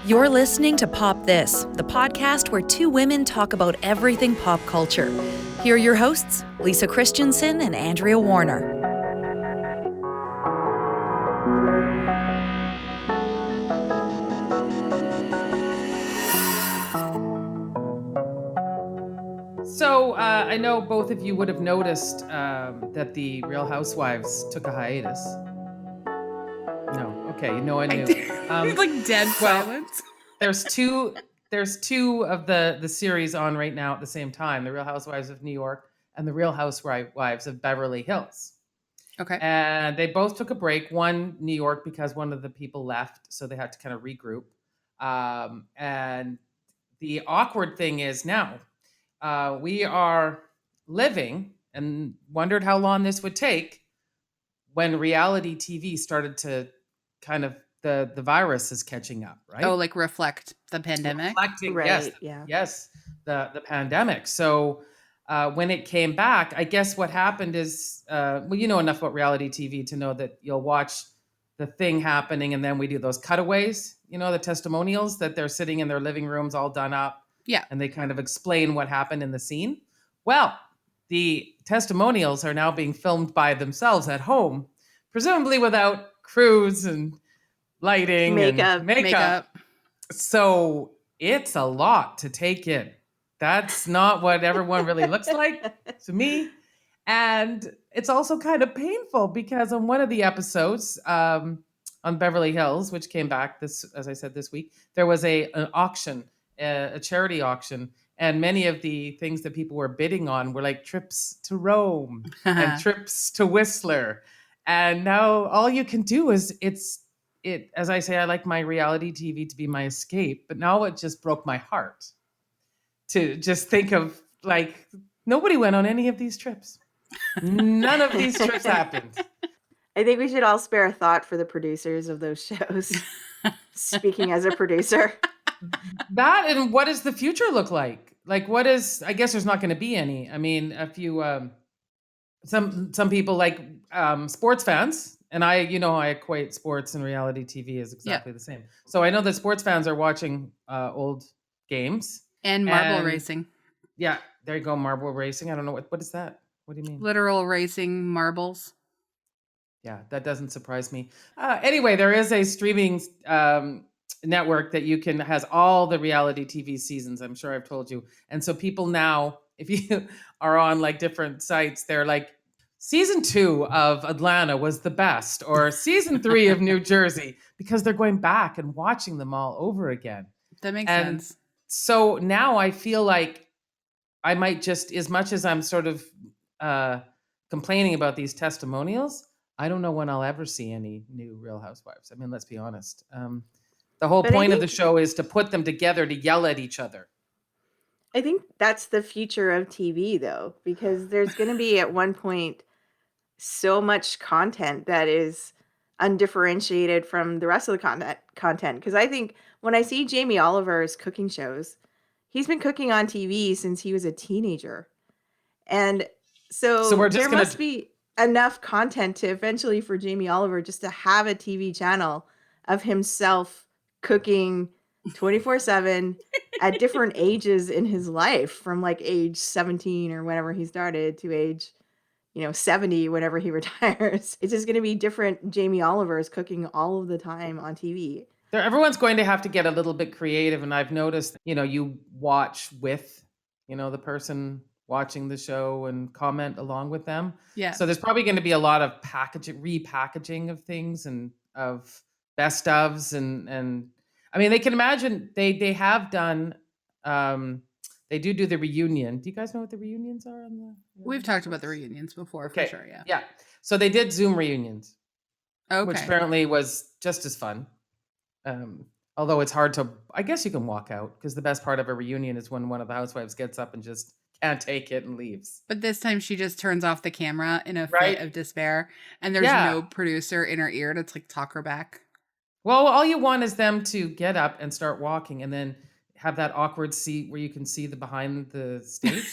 You're listening to Pop This, the podcast where two women talk about everything pop culture. Here are your hosts, Lisa Christiansen and Andrea Warner. So I know both of you would have noticed that the Real Housewives took a hiatus. No, okay, no, I knew. Like dead silence. There's two of the series on right now at the same time: the Real Housewives of New York and the Real Housewives of Beverly Hills. Okay. And they both took a break. One, New York, because one of the people left, so they had to kind of regroup. And the awkward thing is now we are living, and wondered how long this would take, when reality TV started to kind of the virus is catching up, right? Oh, like reflect the pandemic? Reflecting, Right, yes, yeah. yes, the pandemic. So when it came back, I guess what happened is, well, you know enough about reality TV to know that you'll watch the thing happening, and then we do those cutaways, you know, the testimonials that they're sitting in their living rooms all done up. Yeah. And they kind of explain what happened in the scene. Well, the testimonials are now being filmed by themselves at home, presumably without crews and lighting and makeup. So it's a lot to take in. That's not what everyone really looks like to me. And it's also kind of painful because on one of the episodes on Beverly Hills, which came back as I said, this week, there was an auction, a charity auction. And many of the things that people were bidding on were like trips to Rome and trips to Whistler. And now all you can do is as I say, I like my reality TV to be my escape, but now it just broke my heart to just think of, like, nobody went on any of these trips. None of these trips happened. I think we should all spare a thought for the producers of those shows. Speaking as a producer. That, and what does the future look like? Like, I guess there's not going to be any. I mean, a few, some people like sports fans, and I equate sports and reality TV as exactly the same. So I know that sports fans are watching old games. And marble racing. Yeah, there you go, marble racing. I don't know, what is that? What do you mean? Literal racing marbles. Yeah, that doesn't surprise me. Anyway, there is a streaming network that has all the reality TV seasons. I'm sure I've told you. And so people now, if you are on like different sites, they're like, season 2 of Atlanta was the best, or season 3 of New Jersey, because they're going back and watching them all over again. That makes sense. So now I feel like I might just, as much as I'm sort of complaining about these testimonials, I don't know when I'll ever see any new Real Housewives. I mean, let's be honest. The whole point of the show is to put them together to yell at each other. I think that's the future of TV, though, because there's going to be at one point so much content that is undifferentiated from the rest of the content. Because I think when I see Jamie Oliver's cooking shows, he's been cooking on TV since he was a teenager. And so there must be enough content to eventually for Jamie Oliver just to have a TV channel of himself cooking 24/7 at different ages in his life, from like age 17 or whenever he started to age 70 whenever he retires. It's just going to be different Jamie Olivers cooking all of the time on TV. Everyone's going to have to get a little bit creative, and I've noticed, you watch with, the person watching the show and comment along with them. Yeah. So there's probably going to be a lot of repackaging of things and of best ofs, and I mean, they can imagine they have done. They do the reunion. Do you guys know what the reunions are? We've talked about the reunions before, for sure. Yeah. Yeah. So they did Zoom reunions, which Okay. apparently was just as fun. Although it's hard to, I guess you can walk out, because the best part of a reunion is when one of the housewives gets up and just can't take it and leaves. But this time she just turns off the camera in a fit of despair, and there's no producer in her ear to talk her back. Well, all you want is them to get up and start walking, and then have that awkward seat where you can see the behind the stage,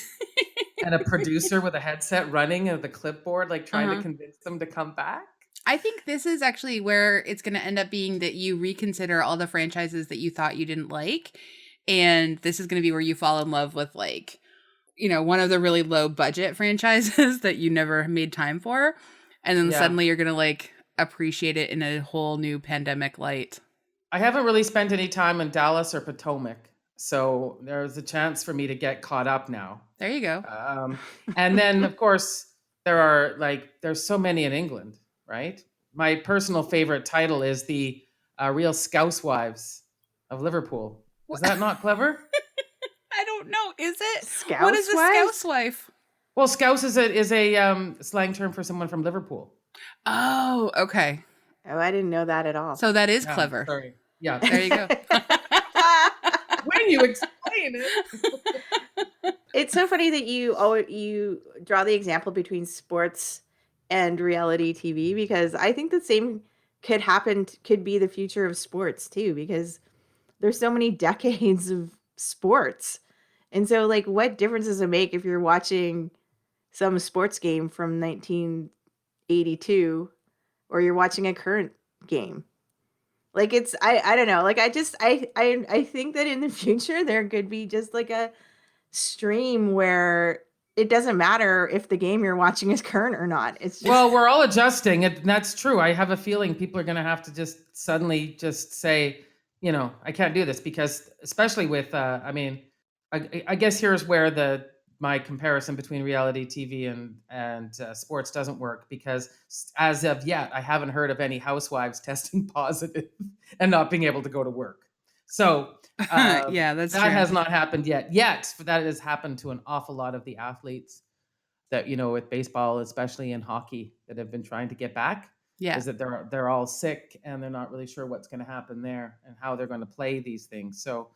and a producer with a headset running and the clipboard, like trying to convince them to come back. I think this is actually where it's going to end up being that you reconsider all the franchises that you thought you didn't like. And this is going to be where you fall in love with, like, one of the really low budget franchises that you never made time for. And then suddenly you're going to, like, appreciate it in a whole new pandemic light. I haven't really spent any time in Dallas or Potomac, so there's a chance for me to get caught up now. There you go. And then, of course, there's so many in England, right? My personal favorite title is the Real Scousewives of Liverpool. Is that not clever? I don't know. Is it? Scouse What is a scousewife? Well, scouse is a slang term for someone from Liverpool. Oh, okay. Oh, I didn't know that at all. So that is clever. Sorry. Yeah. There you go. When you explain it. It's so funny that you draw the example between sports and reality TV, because I think the same could be the future of sports too, because there's so many decades of sports. And so, like, what difference does it make if you're watching some sports game from 1982 or you're watching a current game? Like, it's I don't know. Like, I think that in the future there could be just like a stream where it doesn't matter if the game you're watching is current or not. It's just... Well, we're all adjusting. That's true. I have a feeling people are going to have to just suddenly just say, I can't do this, because especially with, I guess here's where my comparison between reality TV and sports doesn't work, because as of yet, I haven't heard of any housewives testing positive and not being able to go to work. So yeah, that has not happened yet. But that has happened to an awful lot of the athletes that, with baseball, especially in hockey, that have been trying to get back. Yeah. Is that they're all sick and they're not really sure what's going to happen there and how they're going to play these things. So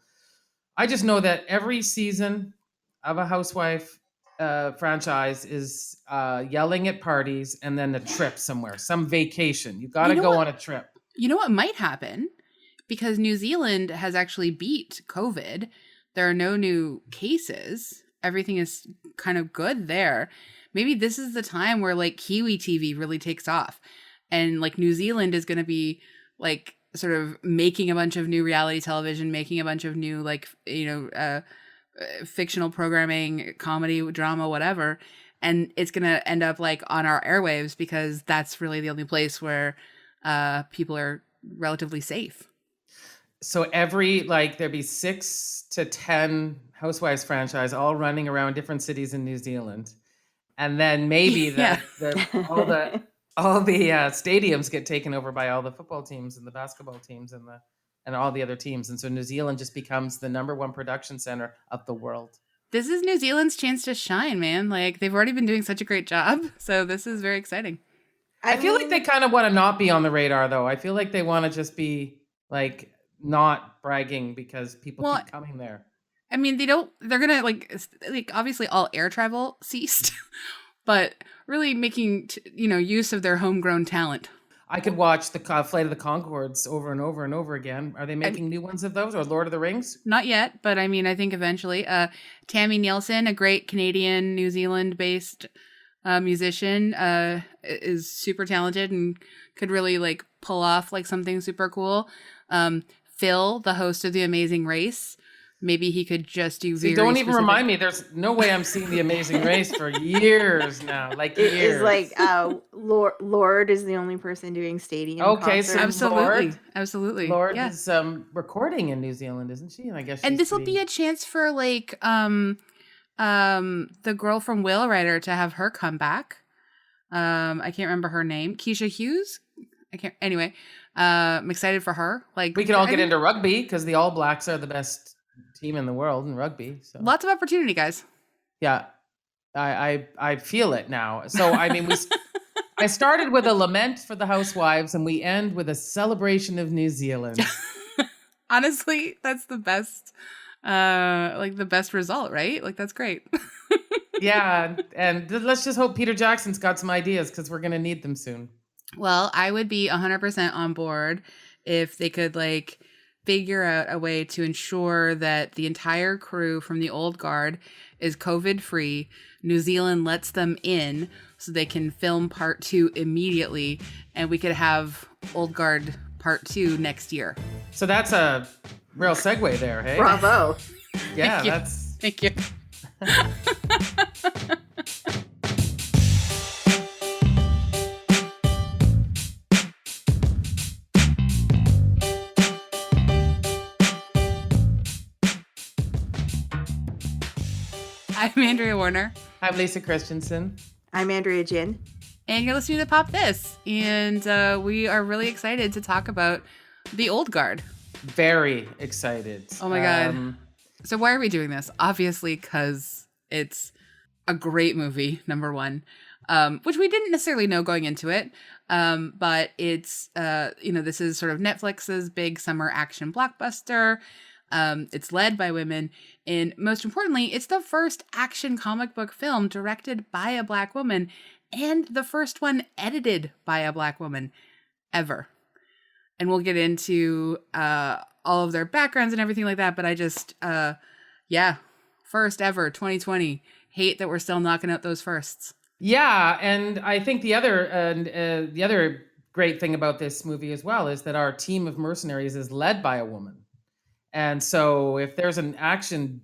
I just know that every season of a housewife franchise is yelling at parties and then a trip somewhere, some vacation. You got to go on a trip. You know what might happen? Because New Zealand has actually beat COVID. There are no new cases. Everything is kind of good there. Maybe this is the time where, like, Kiwi TV really takes off. And, like, New Zealand is going to be, like, sort of making a bunch of new reality television, making a bunch of new, like, fictional programming, comedy, drama, whatever. And it's going to end up, like, on our airwaves, because that's really the only place where people are relatively safe. So there'd be 6 to 10 Housewives franchise all running around different cities in New Zealand. And then maybe all the stadiums get taken over by all the football teams and the basketball teams and all the other teams. And so New Zealand just becomes the number one production center of the world. This is New Zealand's chance to shine, man. Like, they've already been doing such a great job. So this is very exciting. I feel like they kind of want to not be on the radar, though. I feel like they want to just be, like, not bragging because people keep coming there. I mean, they're going to, like, obviously all air travel ceased, but really making, use of their homegrown talent. I could watch the Flight of the Conchords over and over and over again. Are they making new ones of those, or Lord of the Rings? Not yet, but I mean, I think eventually. Tammy Nielsen, a great Canadian, New Zealand-based musician, is super talented and could really, like, pull off, like, something super cool. Phil, the host of The Amazing Race, maybe he could just do don't even remind me. There's no way I'm seeing The Amazing Race for years now. Like, years. It is like Lorde is the only person doing stadium concerts. So absolutely. Lorde is recording in New Zealand, isn't she? And I guess this will be a chance for, like, the girl from Whale Rider to have her come back. I can't remember her name. Keisha Hughes. Anyway, I'm excited for her. Like, we could all get into rugby because the All Blacks are the best team in the world in rugby. So lots of opportunity, guys. Yeah, I feel it now. So I mean, I started with a lament for the housewives, and we end with a celebration of New Zealand. Honestly, that's the best, the best result, right? Like, that's great. Yeah, and let's just hope Peter Jackson's got some ideas, because we're gonna need them soon. Well, I would be 100% on board if they could, like, figure out a way to ensure that the entire crew from the old guard is COVID free. New Zealand lets them in so they can film part 2 immediately, and we could have Old Guard part 2 next year. So that's a real segue there, hey? Bravo. Yeah, Thank you. that's... Thank you. I'm Andrea Warner. I'm Lisa Christiansen. I'm Andrea Gin. And you're listening to Pop This. And we are really excited to talk about The Old Guard. Very excited. Oh my God. So why are we doing this? Obviously, because it's a great movie, number one, which we didn't necessarily know going into it. But it's, this is sort of Netflix's big summer action blockbuster. It's led by women. And most importantly, it's the first action comic book film directed by a Black woman and the first one edited by a Black woman ever. And we'll get into all of their backgrounds and everything like that. But I just, first ever 2020. Hate that we're still knocking out those firsts. Yeah, and I think the other great thing about this movie as well is that our team of mercenaries is led by a woman. And so if there's an action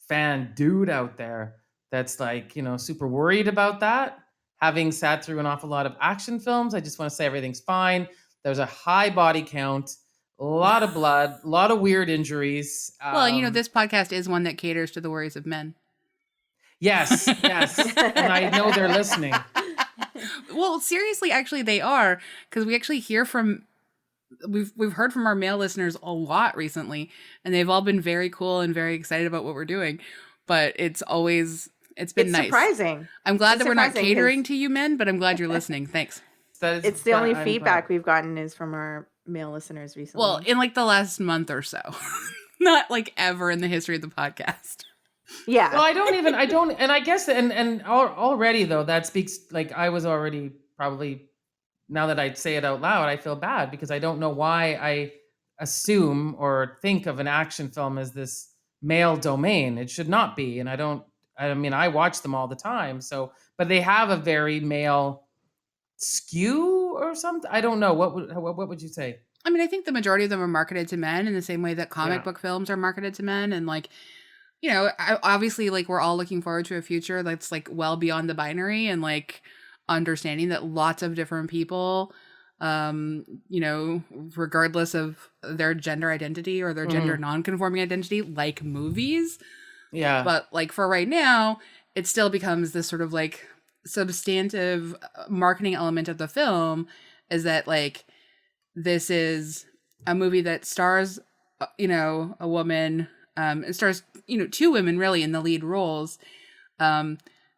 fan dude out there that's like, super worried about that, having sat through an awful lot of action films, I just want to say everything's fine. There's a high body count, a lot of blood, a lot of weird injuries. Well, this podcast is one that caters to the worries of men. Yes. And I know they're listening. Well, seriously, actually they are, because we actually hear from... We've heard from our male listeners a lot recently, and they've all been very cool and very excited about what we're doing. But it's been nice. Surprising. I'm glad that we're not catering to you men, but I'm glad you're listening. Thanks. It's the only feedback we've gotten is from our male listeners recently. Well, in like the last month or so, not like ever in the history of the podcast. Yeah. Well, and I guess, and already though, that speaks, like I was already probably, now that I say it out loud, I feel bad because I don't know why I assume or think of an action film as this male domain. It should not be. And I watch them all the time. So, but they have a very male skew or something. I don't know. What would you say? I mean, I think the majority of them are marketed to men in the same way that comic book films are marketed to men. And like, obviously like we're all looking forward to a future that's like well beyond the binary and like understanding that lots of different people, regardless of their gender identity or their gender non-conforming identity, like movies. Yeah. But like for right now, it still becomes this sort of like substantive marketing element of the film is that like this is a movie that stars, a woman, it stars, two women really in the lead roles,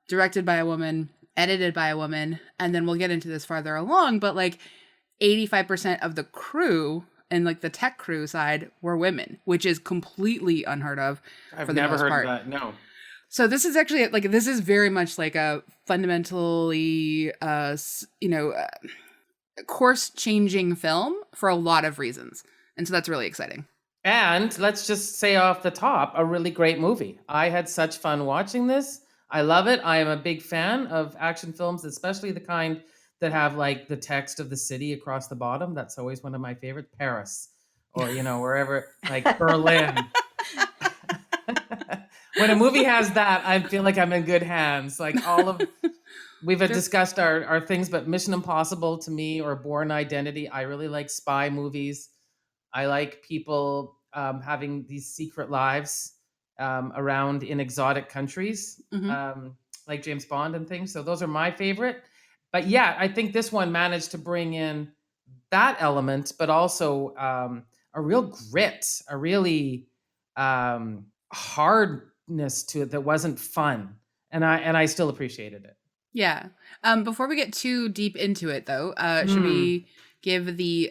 directed by a woman, edited by a woman, and then we'll get into this farther along, but like 85% of the crew and like the tech crew side were women, which is completely unheard of. I've never heard of that. No. So this is actually like, this is very much like a fundamentally, course changing film for a lot of reasons. And so that's really exciting. And let's just say off the top, a really great movie. I had such fun watching this. I love it. I am a big fan of action films, especially the kind that have like the text of the city across the bottom. That's always one of my favorite. Paris or, wherever, like Berlin. When a movie has that, I feel like I'm in good hands. Like we've discussed our things, but Mission Impossible to me or Bourne Identity, I really like spy movies. I like people having these secret lives around in exotic countries, like James Bond and things. So those are my favorite. But yeah, I think this one managed to bring in that element, but also a real grit, a really hardness to it that wasn't fun. And I still appreciated it. Yeah. Before we get too deep into it, though, should we give the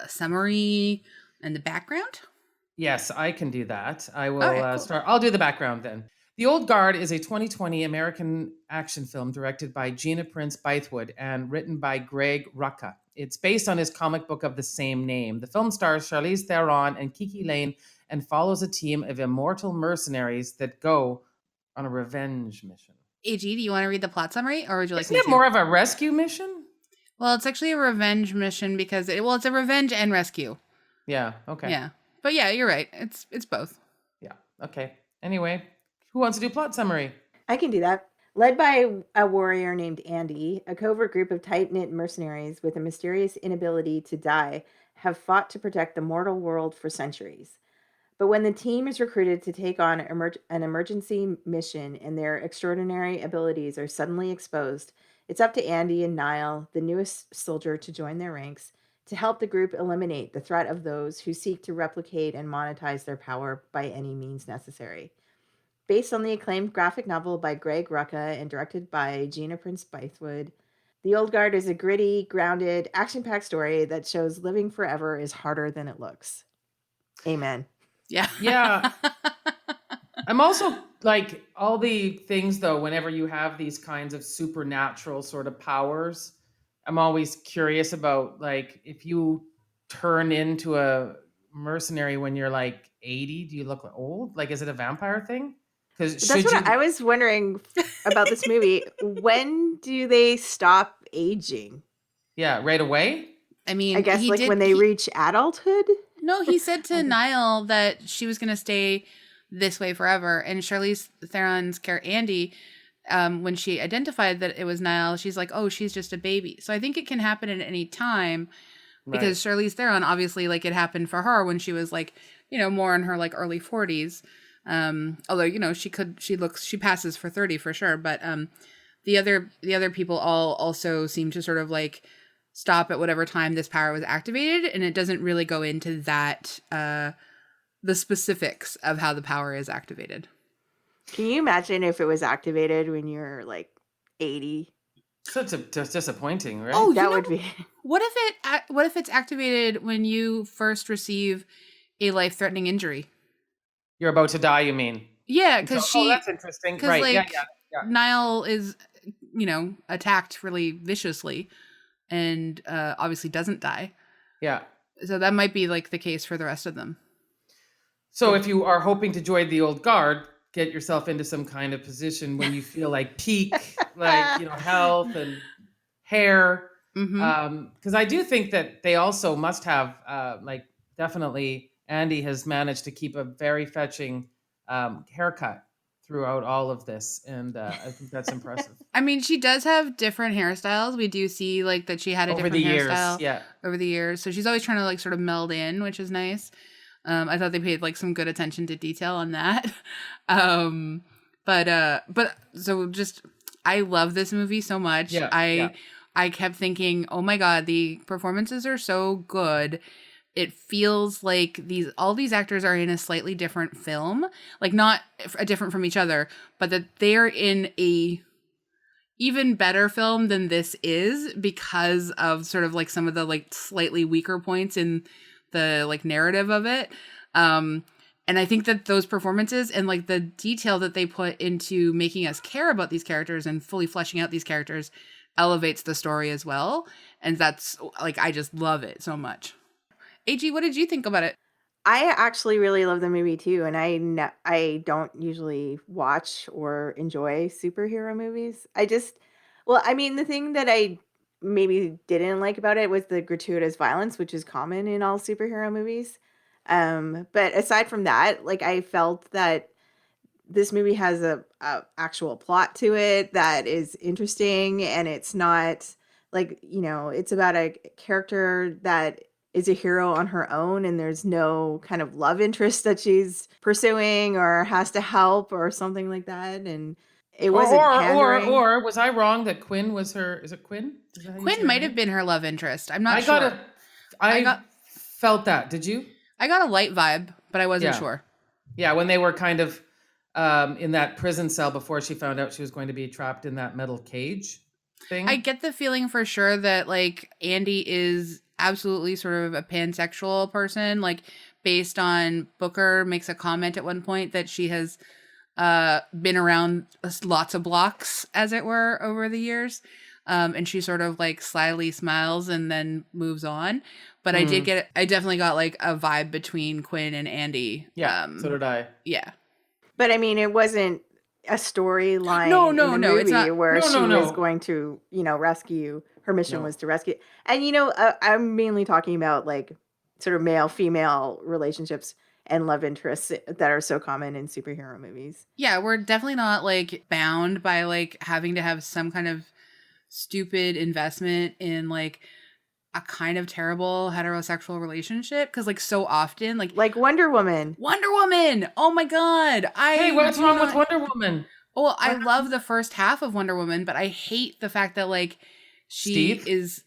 summary and the background? Yes, I can do that. I will cool. start. I'll do the background then. The Old Guard is a 2020 American action film directed by Gina Prince Bythewood and written by Greg Rucka. It's based on his comic book of the same name. The film stars Charlize Theron and Kiki Lane and follows a team of immortal mercenaries that go on a revenge mission. AG, do you want to read the plot summary, or would you like Isn't me it to? more of a rescue mission? Well, it's actually a revenge mission because it's a revenge and rescue. Yeah. Okay. Yeah. But yeah, you're right. It's both. Yeah. Okay. Anyway, who wants to do plot summary? I can do that. Led by a warrior named Andy, a covert group of tight-knit mercenaries with a mysterious inability to die have fought to protect the mortal world for centuries. But when the team is recruited to take on an emergency mission and their extraordinary abilities are suddenly exposed, it's up to Andy and Niall, the newest soldier to join their ranks, to help the group eliminate the threat of those who seek to replicate and monetize their power by any means necessary. Based on the acclaimed graphic novel by Greg Rucka and directed by Gina Prince Bythewood, The Old Guard is a gritty, grounded, action-packed story that shows living forever is harder than it looks. Amen. Yeah. Yeah. I'm also like all the things though, whenever you have these kinds of supernatural sort of powers, I'm always curious about like if you turn into a mercenary when you're like 80, do you look old? Like, is it a vampire thing? Because That's what I was wondering about this movie. When do they stop aging? Yeah, right away. I mean, I guess like when they reach adulthood? No, he said to Niall that she was going to stay this way forever. And Charlize Theron's character, Andy, when she identified that it was Niall, she's like, oh, she's just a baby. So I think it can happen at any time because Charlize Theron, obviously, like it happened for her when she was like, more in her like early 40s. Although, she passes for 30 for sure. But the other people all also seem to sort of like stop at whatever time this power was activated, and it doesn't really go into that the specifics of how the power is activated. Can you imagine if it was activated when you're like 80? So it's disappointing, right? Oh, that would be. What if it's activated when you first receive a life-threatening injury? You're about to die, you mean? Yeah, because that's interesting. Right? Like, yeah. Niall is, attacked really viciously, and obviously doesn't die. Yeah. So that might be like the case for the rest of them. So if you are hoping to join the Old Guard, get yourself into some kind of position when you feel like peak, like, health and hair. Because I do think that they also must have, definitely Andy has managed to keep a very fetching haircut throughout all of this. And I think that's impressive. I mean, she does have different hairstyles. We do see like that she had a different hairstyle over the years. So she's always trying to like sort of meld in, which is nice. I thought they paid like some good attention to detail on that. But so just, I love this movie so much. I kept thinking, oh my God, the performances are so good. It feels like all these actors are in a slightly different film, like not different from each other, but that they're in a even better film than this is because of sort of like some of the like slightly weaker points in the like narrative of it. And I think that those performances and like the detail that they put into making us care about these characters and fully fleshing out these characters elevates the story as well. And that's like, I just love it so much. AG, what did you think about it? I actually really love the movie too, and I don't usually watch or enjoy superhero movies. The thing that I maybe didn't like about it was the gratuitous violence, which is common in all superhero movies. But aside from that, like I felt that this movie has a actual plot to it that is interesting, and it's not like, it's about a character that is a hero on her own, and there's no kind of love interest that she's pursuing or has to help or something like that. And it wasn't pandering. Or was I wrong that Quinn was her? Is it Quinn? Quinn might have been her love interest. I'm not sure. I felt that. Did you? I got a light vibe, but I wasn't sure. Yeah, when they were kind of in that prison cell before she found out she was going to be trapped in that metal cage thing. I get the feeling for sure that like Andy is absolutely sort of a pansexual person, like based on Booker makes a comment at one point that she has been around lots of blocks, as it were, over the years. And she sort of like slyly smiles and then moves on. But I definitely got like a vibe between Quinn and Andy. Yeah, so did I. Yeah. But I mean, it wasn't a storyline No, in the movie it's not. where No, she no, no. was going to, rescue. Her mission No. was to rescue. And, I'm mainly talking about like sort of male-female relationships and love interests that are so common in superhero movies. Yeah, we're definitely not like bound by like having to have some kind of stupid investment in like a kind of terrible heterosexual relationship, because like so often Like Wonder Woman. Oh my god, Hey, what's wrong with Wonder Woman? Well, I love the first half of Wonder Woman, but I hate the fact that like she Steve? is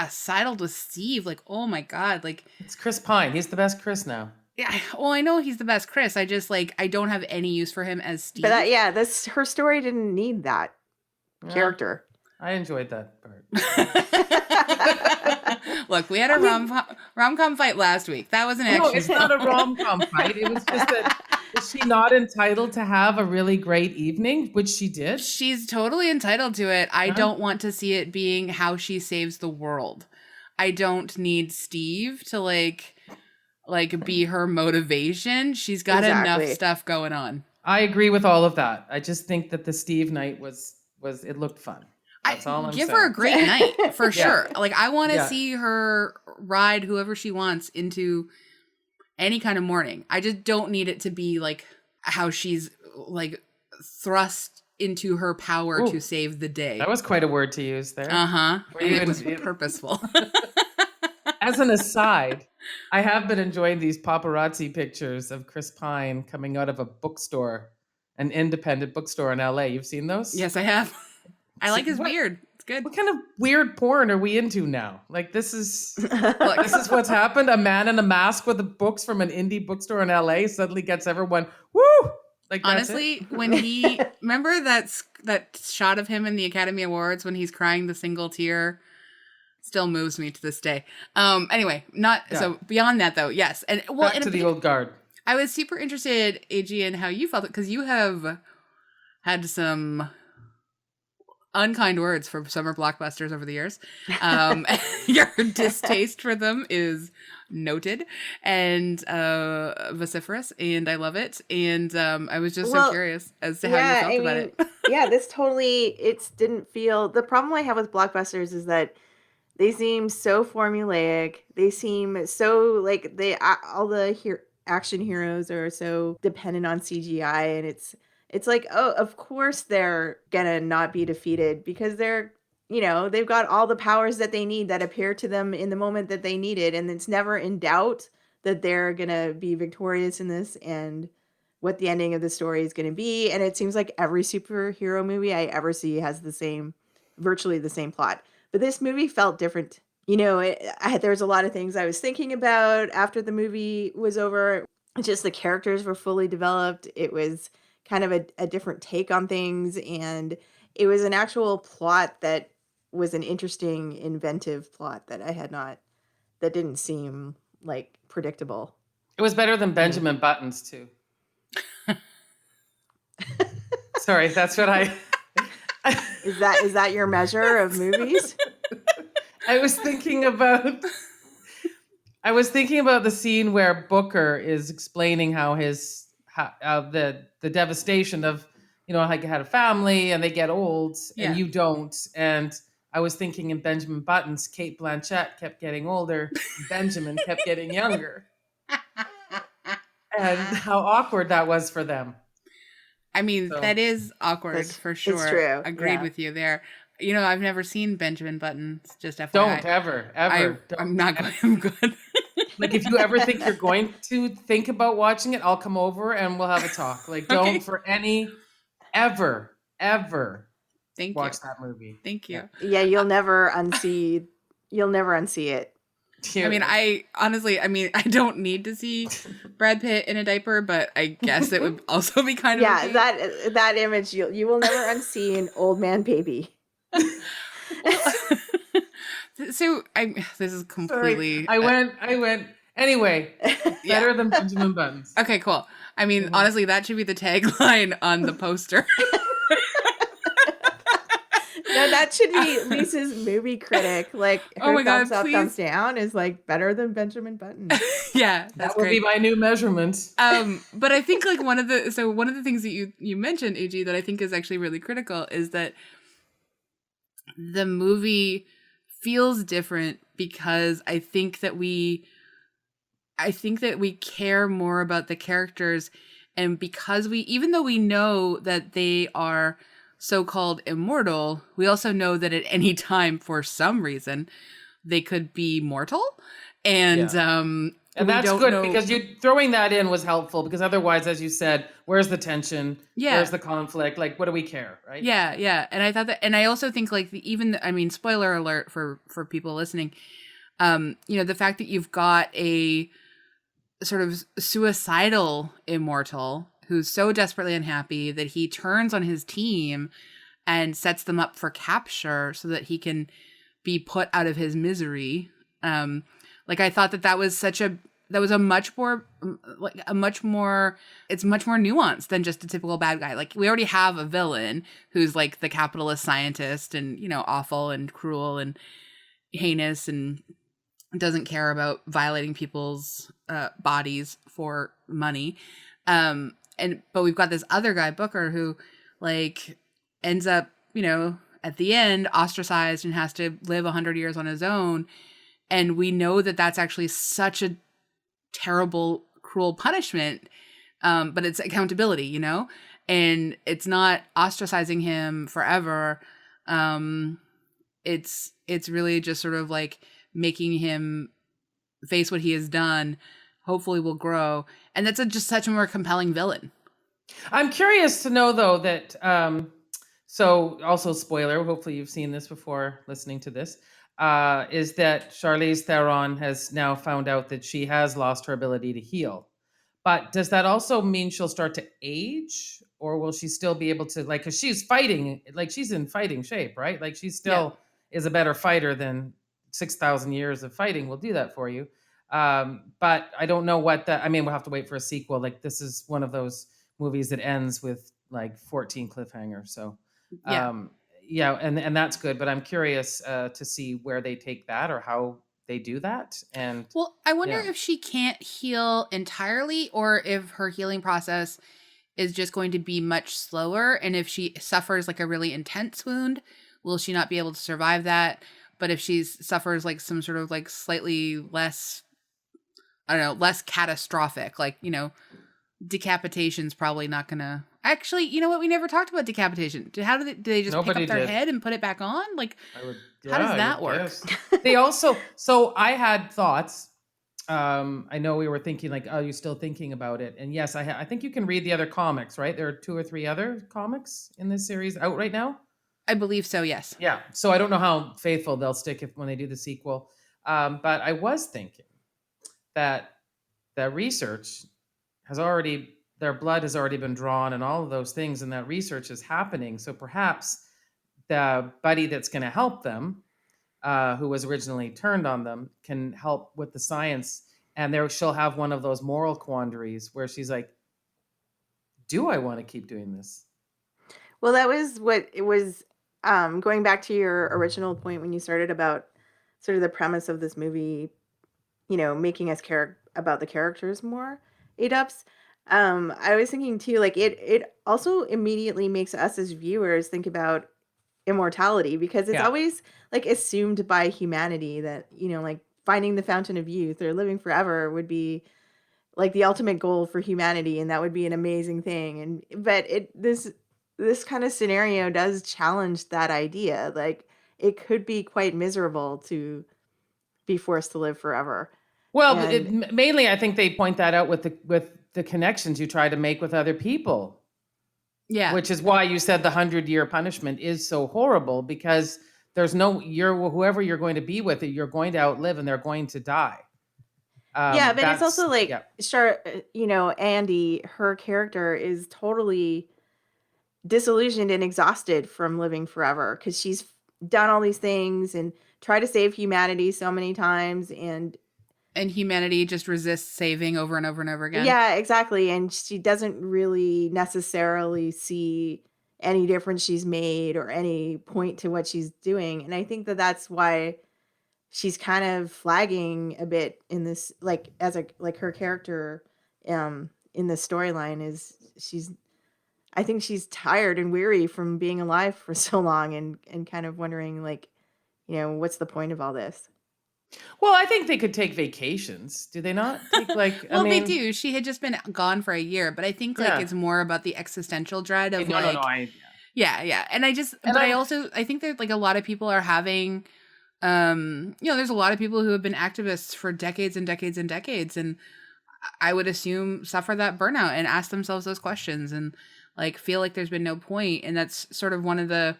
sidled with Steve. Like, oh my god, like It's Chris Pine. He's the best Chris now. yeah. Well, I know he's the best Chris. I just like I don't have any use for him as Steve. But her story didn't need that character. I enjoyed that part. Look, we had a rom-com fight last week. That was an action. No, it's not a rom-com fight. It was just that, is she not entitled to have a really great evening, which she did? She's totally entitled to it. I don't want to see it being how she saves the world. I don't need Steve to like be her motivation. She's got enough stuff going on. I agree with all of that. I just think that the Steve night was it looked fun. That's all I'm give saying. her a great night for sure. Like I want to Yeah. see her ride whoever she wants into any kind of morning. I just don't need it to be like how she's like thrust into her power to save the day. That was quite a word to use there. It was purposeful. As an aside, I have been enjoying these paparazzi pictures of Chris Pine coming out of a bookstore, an independent bookstore in LA. You've seen those? Yes, I have. I like his beard. It's good. What kind of weird porn are we into now? Like this is what's happened. A man in a mask with the books from an indie bookstore in LA suddenly gets everyone woo. Like honestly, when he remember that shot of him in the Academy Awards when he's crying the single tear, still moves me to this day. Anyway, so beyond that though, yes, and well, back to the old guard. I was super interested, AG, in how you felt it because you have had some unkind words for summer blockbusters over the years. Your distaste for them is noted and vociferous, and I love it. And I was just so curious as to how you felt about it. This totally, didn't feel, the problem I have with blockbusters is that they seem so formulaic. They seem so like all the action heroes are so dependent on CGI, and it's like, oh, of course they're gonna not be defeated because they're, they've got all the powers that they need that appear to them in the moment that they need it. And it's never in doubt that they're gonna be victorious in this and what the ending of the story is gonna be. And it seems like every superhero movie I ever see has virtually the same plot. But this movie felt different. There's a lot of things I was thinking about after the movie was over. Just the characters were fully developed. It was kind of a different take on things, and it was an actual plot that was an interesting, inventive plot that that didn't seem like predictable. It was better than Benjamin Button's too. Sorry, that's what I. Is that your measure of movies? I was thinking about the scene where Booker is explaining how the devastation of, like had a family and they get old and you don't. And I was thinking in Benjamin Button's, Cate Blanchett kept getting older, Benjamin kept getting younger. And how awkward that was for them. I mean, that is awkward for sure. It's true. Agreed with you there. I've never seen Benjamin Button, just FYI. Don't ever. I'm not going. I'm good. Like, if you ever think you're going to think about watching it, I'll come over and we'll have a talk. Like, don't for any, ever watch that movie. Thank you. Yeah, you'll never unsee it. I mean, I don't need to see Brad Pitt in a diaper, but I guess it would also be kind of okay. that image you will never unsee an old man baby. So this is completely. Sorry. I went. Anyway, better than Benjamin Button's. Okay, cool. I mean, honestly, that should be the tagline on the poster. Now that should be Lisa's movie critic. Like Oh her my God, thumbs up, please. thumbs down is like better than Benjamin Button. Yeah, that's That will be great. my new measurement. But I think like one of the things that you mentioned, AG, that I think is actually really critical is that the movie feels different because I think that we care more about the characters, and because even though we know that they are so-called immortal, we also know that at any time, for some reason, they could be mortal. And And that's good because you throwing that in was helpful, because otherwise, as you said, where's the tension? Yeah. Where's the conflict? Like, what do we care, right? Yeah. And I thought that, and I also think like spoiler alert for people listening, the fact that you've got a sort of suicidal immortal who's so desperately unhappy that he turns on his team and sets them up for capture so that he can be put out of his misery. I thought that was a much more nuanced than just a typical bad guy. Like, we already have a villain who's like the capitalist scientist and, awful and cruel and heinous and doesn't care about violating people's bodies for money. But we've got this other guy, Booker, who like ends up, at the end ostracized and has to live 100 years on his own. And we know that that's actually such a terrible, cruel punishment. But it's accountability, and it's not ostracizing him forever. It's really just sort of like making him face what he has done, hopefully will grow. And that's just such a more compelling villain. I'm curious to know, though, that, so also spoiler, hopefully you've seen this before listening to this, is that Charlize Theron has now found out that she has lost her ability to heal. But does that also mean she'll start to age, or will she still be able to, like, because she's fighting, like she's in fighting shape, right? Like she still is a better fighter than 6,000 years of fighting will do that for you. But I don't know we'll have to wait for a sequel. Like, this is one of those movies that ends with like 14 cliffhangers. So, and that's good. But I'm curious to see where they take that or how they do that. And I wonder if she can't heal entirely, or if her healing process is just going to be much slower. And if she suffers like a really intense wound, will she not be able to survive that? But if she suffers like some sort of like slightly less, less catastrophic, like, decapitation's probably not gonna. Actually, you know what? We never talked about decapitation. Do they just pick up their head and put it back on? Like, how does that work? They also, so I had thoughts. I know we were thinking like, oh, you're still thinking about it. And yes, I think you can read the other comics, right? There are 2 or 3 other comics in this series out right now. I believe so, yes. Yeah. So I don't know how faithful they'll stick when they do the sequel. But I was thinking that the research their blood has already been drawn and all of those things, and that research is happening. So perhaps the buddy that's going to help them, who was originally turned on them, can help with the science. And she'll have one of those moral quandaries where she's like, do I want to keep doing this? Well, that was what it was. Going back to your original point when you started about sort of the premise of this movie, making us care about the characters more, A-dubs. I was thinking too, like it also immediately makes us as viewers think about immortality, because it's always like assumed by humanity that, like finding the fountain of youth or living forever would be like the ultimate goal for humanity, and that would be an amazing thing. But this kind of scenario does challenge that idea. Like, it could be quite miserable to be forced to live forever. Well, mainly I think they point that out with the connections you try to make with other people. Yeah. Which is why you said the 100-year punishment is so horrible, because there's whoever you're going to be with, you're going to outlive and they're going to die. But it's also like, Andy, her character is totally disillusioned and exhausted from living forever, because she's done all these things and tried to save humanity so many times, and humanity just resists saving over and over and over again. Yeah, exactly. And she doesn't really necessarily see any difference she's made or any point to what she's doing. And I think that that's why she's kind of flagging a bit in this, like as a like her character in the storyline is I think she's tired and weary from being alive for so long and kind of wondering like, what's the point of all this? Well, I think they could take vacations. Do they not? Take like Well, they do. She had just been gone for a year, but I think like it's more about the existential dread of No. Yeah. And I think that like a lot of people are having, there's a lot of people who have been activists for decades and decades and decades, and I would assume suffer that burnout and ask themselves those questions and like feel like there's been no point. And that's sort of one of the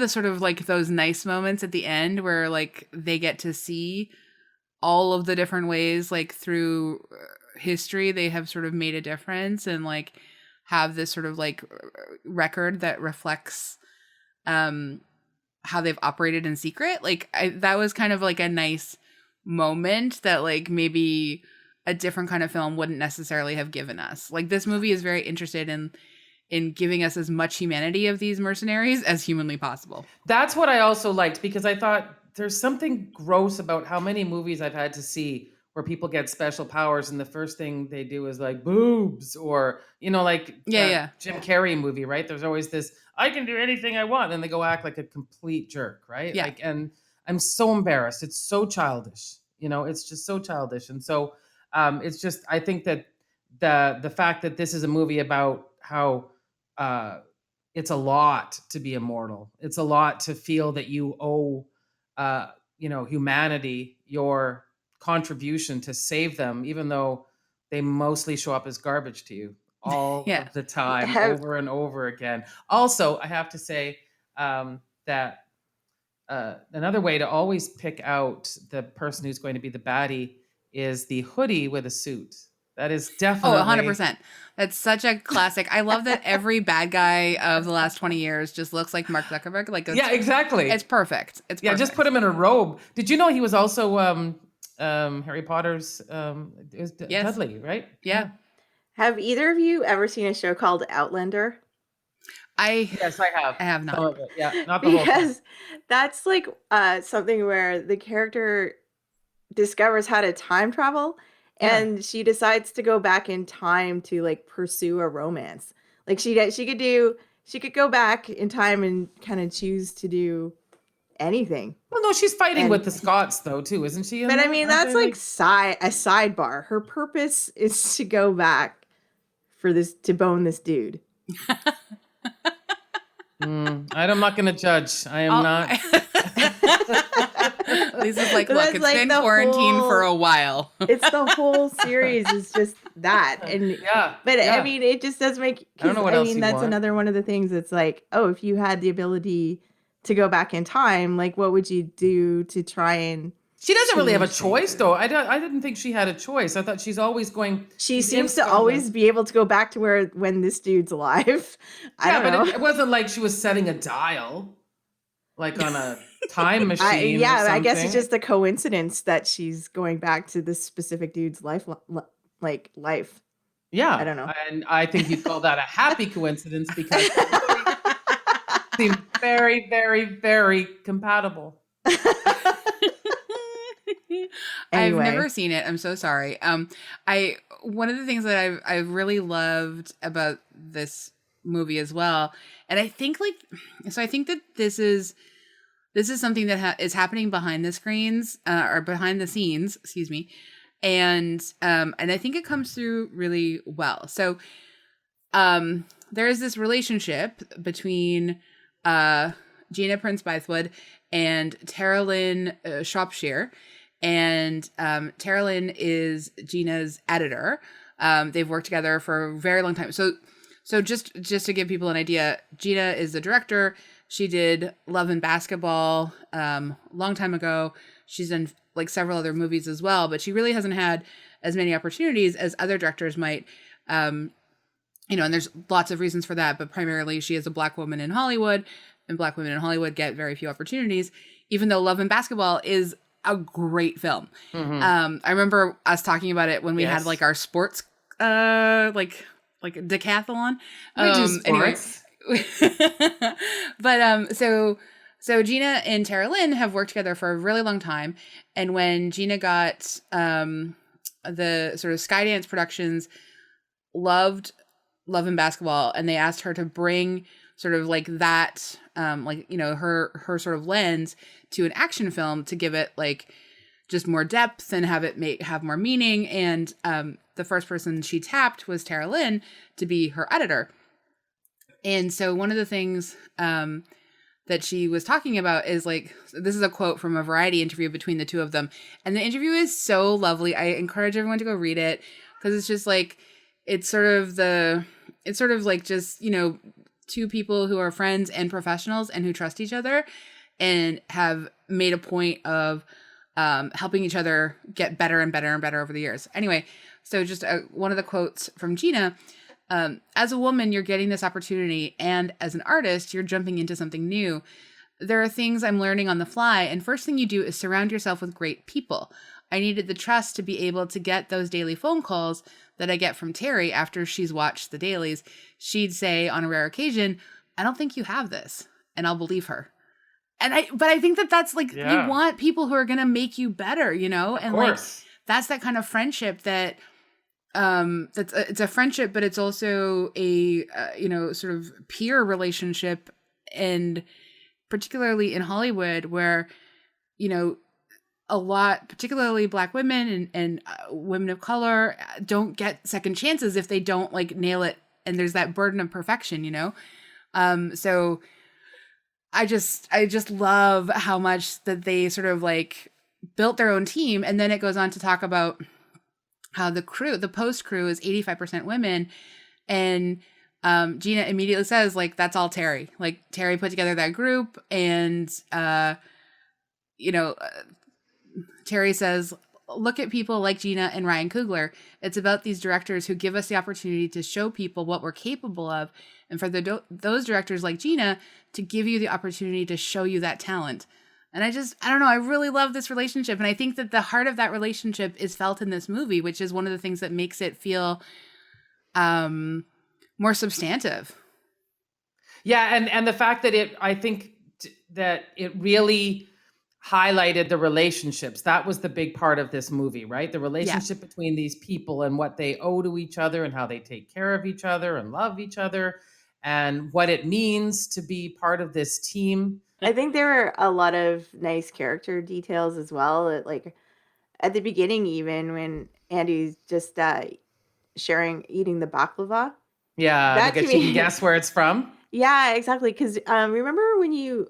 sort of like those nice moments at the end where like they get to see all of the different ways like through history they have sort of made a difference and like have this sort of like record that reflects how they've operated in secret. Like that was kind of like a nice moment that like maybe a different kind of film wouldn't necessarily have given us. Like this movie is very interested in giving us as much humanity of these mercenaries as humanly possible. That's what I also liked, because I thought there's something gross about how many movies I've had to see where people get special powers and the first thing they do is like boobs or, like Jim Carrey movie, right? There's always this, I can do anything I want. And they go act like a complete jerk, right? Yeah. Like, and I'm so embarrassed. It's so childish, it's just so childish. And so it's just, I think that the fact that this is a movie about how it's a lot to be immortal. It's a lot to feel that you owe, humanity your contribution to save them, even though they mostly show up as garbage to you all of the time, over and over again. Also, I have to say that another way to always pick out the person who's going to be the baddie is the hoodie with a suit. That is definitely... Oh, 100%. That's such a classic. I love that every bad guy of the last 20 years just looks like Mark Zuckerberg. Like, yeah, exactly. It's perfect. It's perfect. Yeah, just put him in a robe. Did you know he was also Harry Potter's Dudley, right? Yeah. Have either of you ever seen a show called Outlander? Yes, I have. I have not. Some of it. Yeah, not the whole thing. Because that's like something where the character discovers how to time travel. And she decides to go back in time to like pursue a romance. Like she could go back in time and kind of choose to do anything. Well, no, she's fighting with the Scots though too, isn't she? But I mean, that's like a sidebar. Her purpose is to go back to bone this dude. I'm not going to judge. I am not. Lisa's like, look, it's like been quarantined for a while. It's the whole series is just that. And I mean, it just does make, I don't know what else you that's want. another one of the things that's like, oh, if you had the ability to go back in time, like what would you do to try and... She doesn't really have a choice, though. I didn't think she had a choice. I thought she's always going... She seems to always be able to go back to when this dude's alive. I don't know. But it wasn't like she was setting a dial, like on a time machine. I guess it's just a coincidence that she's going back to this specific dude's life. Yeah. I don't know. And I think you'd call that a happy coincidence because it seemed very, very, very compatible. Anyway. I've never seen it. I'm so sorry. One of the things that I've really loved about this movie as well, and I think I think that this is something that is happening behind the screens or behind the scenes, excuse me, and I think it comes through really well. So there is this relationship between Gina Prince Bythewood and Tara Lynn Shropshire. And Tara Lynn is Gina's editor. They've worked together for a very long time. So just to give people an idea, Gina is the director. She did Love and Basketball long time ago. She's done like several other movies as well, but she really hasn't had as many opportunities as other directors might. And there's lots of reasons for that, but primarily she is a Black woman in Hollywood, and Black women in Hollywood get very few opportunities, even though Love and Basketball is a great film. Mm-hmm. I remember us talking about it when we had like our sports like decathlon. We do sports. But so Gina and Tara Lynn have worked together for a really long time, and when Gina got the sort of Skydance Productions loved Love and Basketball, and they asked her to bring sort of like that her sort of lens to an action film to give it like just more depth and have more meaning. And the first person she tapped was Tara Lynn to be her editor. And so one of the things that she was talking about is like, this is a quote from a Variety interview between the two of them. And the interview is so lovely. I encourage everyone to go read it, because it's just like, it's sort of like just, two people who are friends and professionals and who trust each other and have made a point of helping each other get better and better and better over the years. Anyway, so just one of the quotes from Gina. As a woman, you're getting this opportunity, and as an artist, you're jumping into something new. There are things I'm learning on the fly, and first thing you do is surround yourself with great people. I needed the trust to be able to get those daily phone calls that I get from Terry after she's watched the dailies. She'd say on a rare occasion, I don't think you have this, and I'll believe her. But I think that's like, you want people who are going to make you better, and like, that's that kind of friendship that, it's a friendship, but it's also a sort of peer relationship, and particularly in Hollywood, where a lot, particularly Black women and women of color, don't get second chances if they don't like nail it, and there's that burden of perfection, so I just love how much that they sort of like built their own team. And then it goes on to talk about how the post crew is 85% women. And Gina immediately says, like, that's all Terry. Like, Terry put together that group. And, Terry says, look at people like Gina and Ryan Coogler. It's about these directors who give us the opportunity to show people what we're capable of. And for those directors like Gina to give you the opportunity to show you that talent. And I don't know, I really love this relationship. And I think that the heart of that relationship is felt in this movie, which is one of the things that makes it feel more substantive. Yeah, and the fact that I think that it really highlighted the relationships. That was the big part of this movie, right? The relationship between these people and what they owe to each other and how they take care of each other and love each other and what it means to be part of this team. I think there were a lot of nice character details as well. Like at the beginning, even when Andy's just eating the baklava. Yeah, I guess you can guess where it's from. Yeah, exactly. Because remember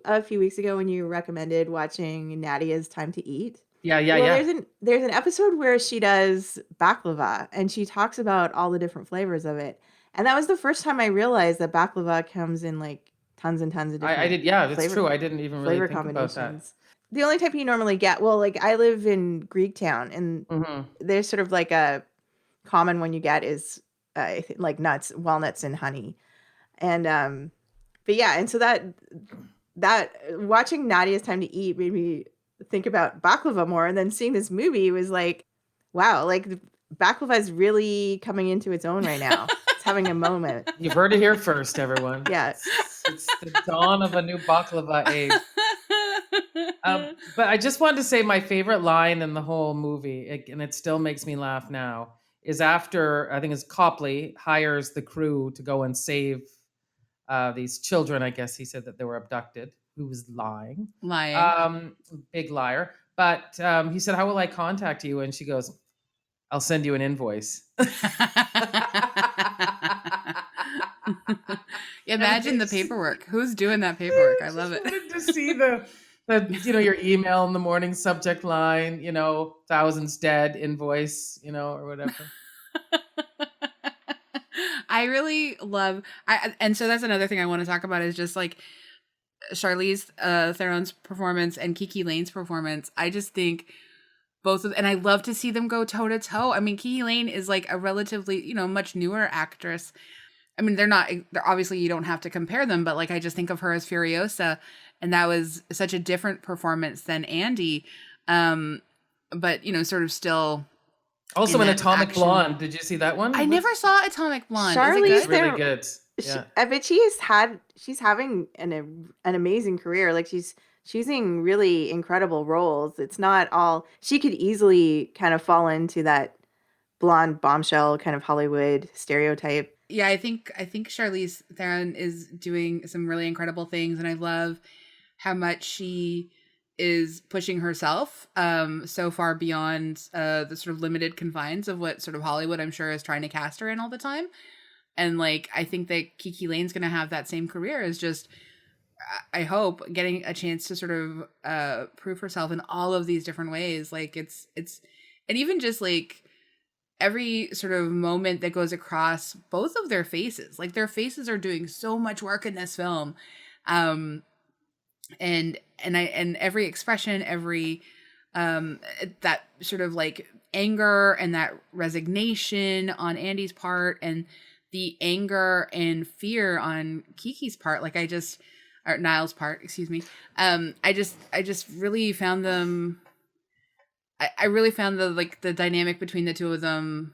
a few weeks ago when you recommended watching Nadia's Time to Eat? Yeah. There's an episode where she does baklava and she talks about all the different flavors of it. And that was the first time I realized that baklava comes in like tons and tons of different I did, yeah, that's true. I didn't even really think about that. The only type you normally get, well, like I live in Greektown, and there's sort of like a common one you get is like nuts, walnuts, and honey. And but yeah, and so that watching Nadia's Time to Eat made me think about baklava more, and then seeing this movie was like, wow, like baklava is really coming into its own right now. It's having a moment. You've heard it here first, everyone. Yeah, it's the dawn of a new baklava age. But I just wanted to say my favorite line in the whole movie, and it still makes me laugh now, is after, I think it's Copley hires the crew to go and save these children. I guess he said that they were abducted. Who was lying. Big liar. But he said, how will I contact you? And she goes, I'll send you an invoice. Imagine the paperwork. Who's doing that paperwork? I love it. To see the your email in the morning subject line, thousands dead invoice, or whatever. I really love, and so that's another thing I want to talk about is just like Charlize Theron's performance and Kiki Lane's performance. I just think both of, and I love to see them go toe to toe. I mean, Kiki Lane is like a relatively, much newer actress. I mean, they're obviously you don't have to compare them, but like, I just think of her as Furiosa, and that was such a different performance than Andy. But, sort of still. Also in Atomic Blonde. Did you see that one? I never saw Atomic Blonde. Charlize really good. Yeah. But she's having an amazing career. Like she's choosing really incredible roles. It's not all, she could easily kind of fall into that blonde bombshell kind of Hollywood stereotype. Yeah, I think Charlize Theron is doing some really incredible things, and I love how much she is pushing herself so far beyond the sort of limited confines of what sort of Hollywood, I'm sure, is trying to cast her in all the time. And like, I think that Kiki Lane's going to have that same career, is just, I hope, getting a chance to sort of prove herself in all of these different ways. Like it's, and even just like every sort of moment that goes across both of their faces, like their faces are doing so much work in this film. And every expression, every that sort of like anger and that resignation on Andy's part, and the anger and fear on Kiki's part, like or Niall's part, excuse me. I just really found them. I really found the dynamic between the two of them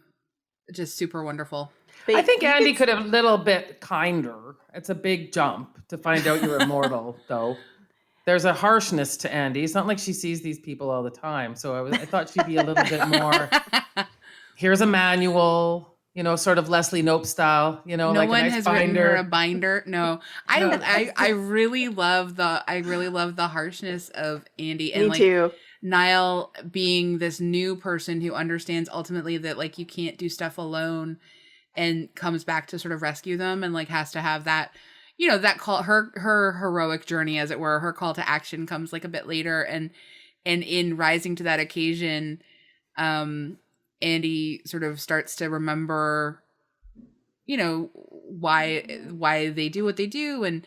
just super wonderful. But I think Andy could have a little bit kinder. It's a big jump to find out you're immortal, though. There's a harshness to Andy. It's not like she sees these people all the time. So I thought she'd be a little bit more, here's a manual, sort of Leslie Knope style, No like one a nice has binder. written her a binder. No, I really love the harshness of Andy, and me too. Niall being this new person who understands ultimately that like you can't do stuff alone, and comes back to sort of rescue them, and like has to have that, that call, her heroic journey, as it were, her call to action comes like a bit later, and in rising to that occasion, Andy sort of starts to remember, why they do what they do, and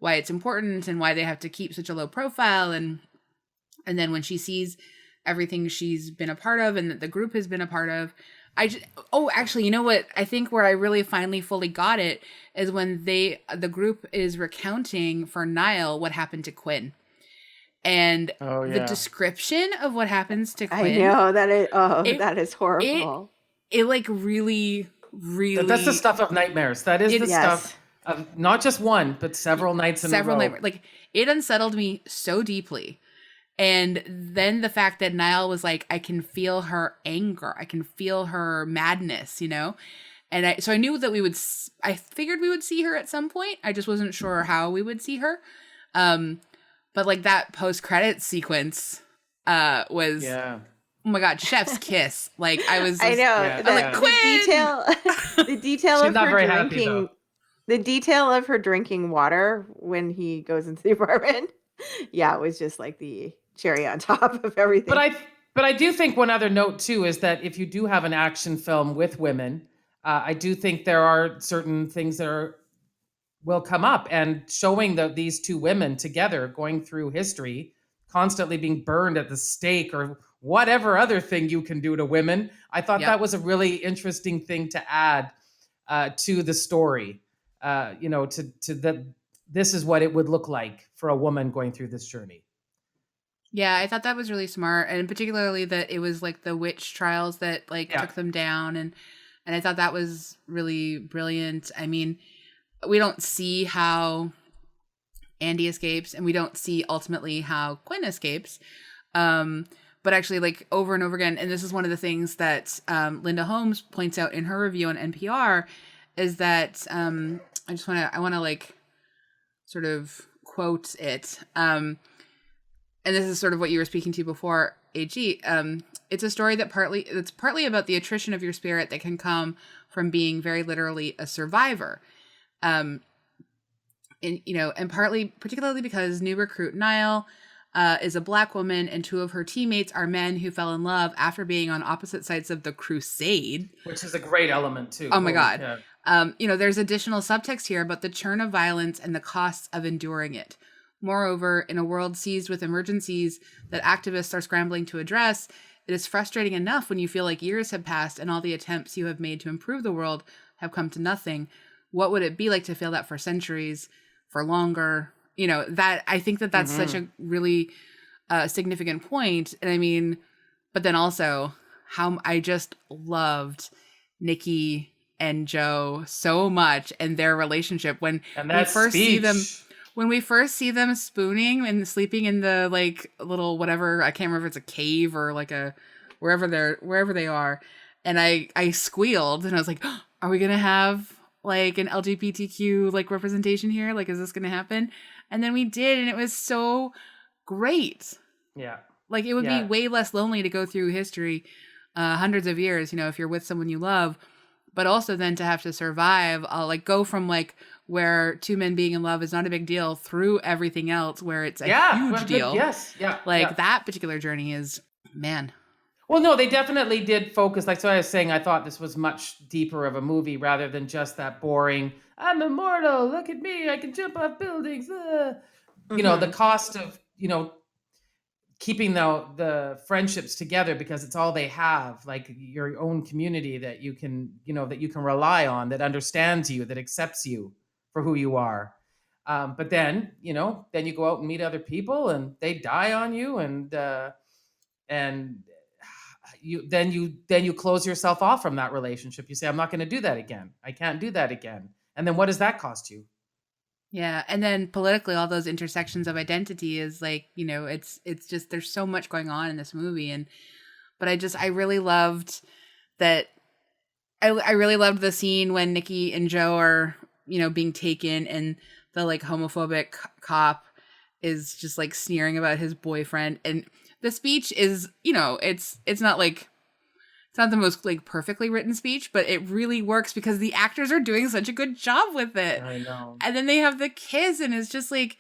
why it's important, and why they have to keep such a low profile, and then when she sees everything she's been a part of and that the group has been a part of, actually, you know what? I think where I really finally fully got it is when the group is recounting for Niall what happened to Quinn. And the description of what happens to Quinn. I know that is horrible. It like really, really. That's the stuff of nightmares. That is stuff of not just one, but several nights in a row. Nightmares. Like, it unsettled me so deeply. And then the fact that Niall was like, I can feel her anger. I can feel her madness, And so I knew that I figured we would see her at some point. I just wasn't sure how we would see her. But like that post-credits sequence was, oh my God, chef's kiss. Like I was, I know. Yeah. Like, Quinn! The detail She's of not her very drinking, happy, the detail of her drinking water when he goes into the apartment. Yeah, it was just like the cherry on top of everything. But I do think one other note too is that if you do have an action film with women, I do think there are certain things that will come up, and showing these two women together going through history, constantly being burned at the stake or whatever other thing you can do to women. I thought that was a really interesting thing to add to the story. This is what it would look like for a woman going through this journey. Yeah, I thought that was really smart, and particularly that it was like the witch trials that took them down, and I thought that was really brilliant. I mean, we don't see how Andy escapes, and we don't see ultimately how Quinn escapes, but actually, like over and over again, and this is one of the things that Linda Holmes points out in her review on NPR, is that I want to like sort of quote it. And this is sort of what you were speaking to before, AG. It's a story that's partly about the attrition of your spirit that can come from being very literally a survivor. And particularly because new recruit Niall is a Black woman, and two of her teammates are men who fell in love after being on opposite sides of the crusade. Which is a great element too. Oh my God. Yeah. There's additional subtext here about the churn of violence and the costs of enduring it. Moreover, in a world seized with emergencies that activists are scrambling to address, it is frustrating enough when you feel like years have passed and all the attempts you have made to improve the world have come to nothing. What would it be like to feel that for centuries, for longer? That I think that's such a really significant point. And I mean, but then also how I just loved Nikki and Joe so much and their relationship when And we that first see them. speech. When we first see them spooning and sleeping in the like little whatever, I can't remember if it's a cave or like a wherever they are, and I squealed and I was like, oh, are we gonna have like an LGBTQ like representation here? Like, is this gonna happen? And then we did, and it was so great. Yeah. Like, it would be way less lonely to go through history, hundreds of years, if you're with someone you love, but also then to have to survive, like go from like where two men being in love is not a big deal through everything else where it's a huge deal. Yes. Yeah. Like that particular journey is, man. Well, no, they definitely did focus. Like, so I was saying, I thought this was much deeper of a movie rather than just that boring, I'm immortal, look at me, I can jump off buildings. The cost of, keeping the friendships together because it's all they have, like your own community that you can, that you can rely on, that understands you, that accepts you for who you are. But then, then you go out and meet other people and they die on you and you close yourself off from that relationship. You say, I'm not going to do that again. I can't do that again. And then what does that cost you? Yeah. And then politically, all those intersections of identity is like, it's just, there's so much going on in this movie. But I really loved that. I really loved the scene when Nikki and Joe are, being taken and the like homophobic cop is just like sneering about his boyfriend. And the speech is, it's not like, it's not the most like perfectly written speech, but it really works because the actors are doing such a good job with it. I know. And then they have the kiss and it's just like,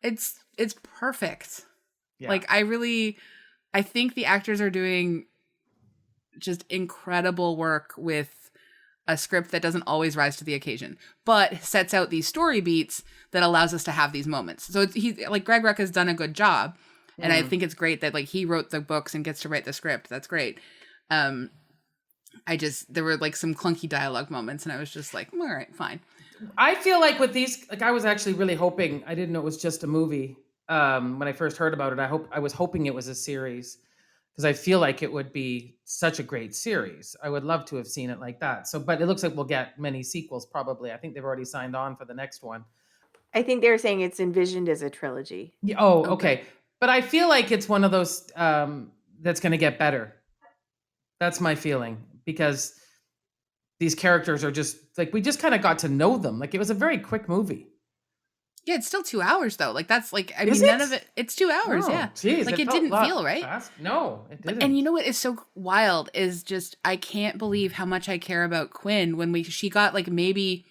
it's perfect. Yeah. Like I think the actors are doing just incredible work with a script that doesn't always rise to the occasion, but sets out these story beats that allows us to have these moments. So he like Greg Rucka has done a good job. And I think it's great that like he wrote the books and gets to write the script. That's great. There were like some clunky dialogue moments and I was just like, all right, fine. I feel like with these, like I was actually really hoping, I didn't know it was just a movie. When I first heard about it, I was hoping it was a series because I feel like it would be such a great series. I would love to have seen it like that. So, but it looks like we'll get many sequels probably. I think they've already signed on for the next one. I think they're saying it's envisioned as a trilogy. Yeah, oh, okay. But I feel like it's one of those that's going to get better. That's my feeling because these characters are just like, we just kind of got to know them. Like it was a very quick movie. Yeah, it's still 2 hours though. Like that's like, I mean, Is it? none of it, it's 2 hours. Oh, yeah. Geez, like it felt didn't a lot feel right. fast. No, it didn't. And you know what is so wild is just, I can't believe how much I care about Quinn when she got like maybe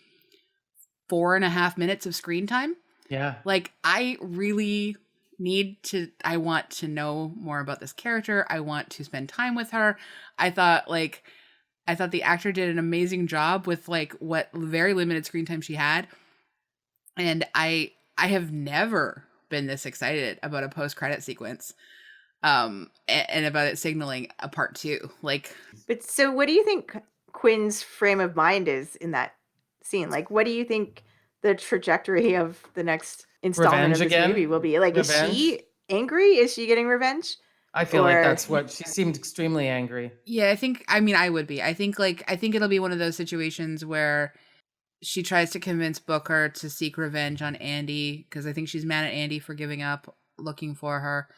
4.5 minutes of screen time. Yeah. Like I really I want to know more about this character. I want to spend time with her. I thought the actor did an amazing job with like what very limited screen time she had. And I have never been this excited about a post-credit sequence. And about it signaling a part 2. Like, but so what do you think Quinn's frame of mind is in that scene? Like, what do you think the trajectory of the next installment of this movie will be? Like, revenge? Is she angry? Is she getting revenge? I feel like that's what she seemed extremely angry. Yeah, I would be. I think it'll be one of those situations where she tries to convince Booker to seek revenge on Andy because I think she's mad at Andy for giving up looking for her.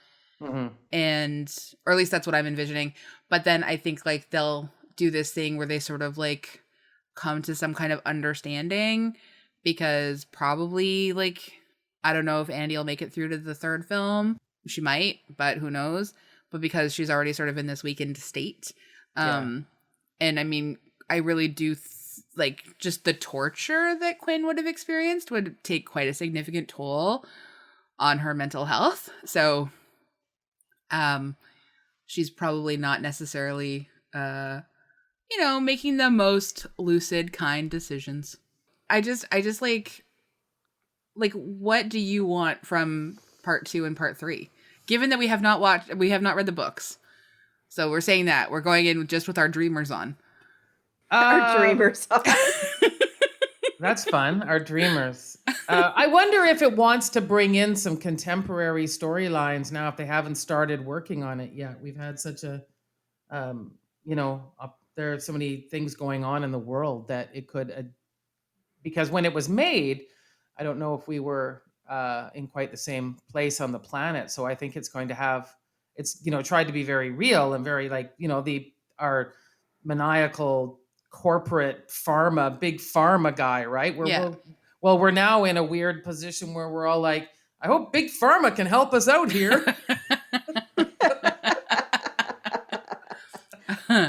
Mm-hmm. Or at least that's what I'm envisioning. But then I think like they'll do this thing where they sort of like come to some kind of understanding because probably like, I don't know if Andy will make it through to the third film. She might, but who knows? But because she's already sort of in this weakened state. And I mean, I really do like just the torture that Quinn would have experienced would take quite a significant toll on her mental health. So she's probably not necessarily, making the most lucid, kind decisions. I just like, what do you want from part 2 and part 3? Given that we have not read the books. So we're saying that we're going in just with our dreamers on. Our dreamers on. That's fun. Our dreamers. I wonder if it wants to bring in some contemporary storylines now, if they haven't started working on it yet. We've had such a there are so many things going on in the world that it could, because when it was made, I don't know if we were in quite the same place on the planet. So I think it's going to have, it's, tried to be very real and very like, our maniacal corporate big pharma guy, right? We're now in a weird position where we're all like, I hope big pharma can help us out here.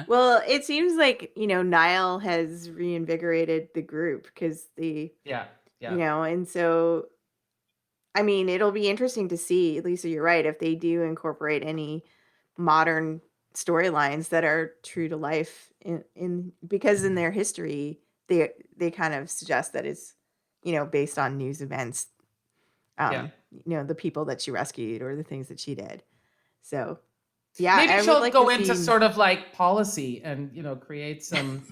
Well, it seems like, Niall has reinvigorated the group because and so, I mean, it'll be interesting to see, Lisa, you're right, if they do incorporate any modern storylines that are true to life because in their history, they kind of suggest that it's, based on news events, the people that she rescued or the things that she did. So, yeah, maybe she'll go into sort of like policy and, create some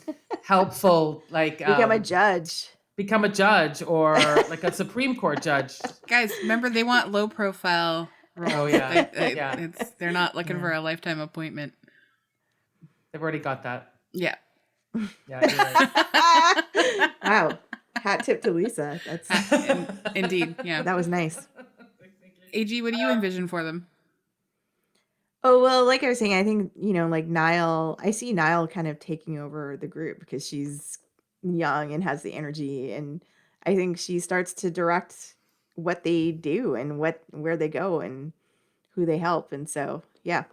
helpful, like become a judge or like a Supreme Court judge. Guys, remember they want low profile roles. Oh yeah. They're not looking for a lifetime appointment. They've already got that. Yeah. Yeah. You're right. Wow. Hat tip to Lisa. That's indeed. Yeah. That was nice. AG, what do you envision for them? Oh, well, like I was saying, I think, like Niall, I see Niall kind of taking over the group because she's young and has the energy. And I think she starts to direct what they do and where they go and who they help. And so, yeah.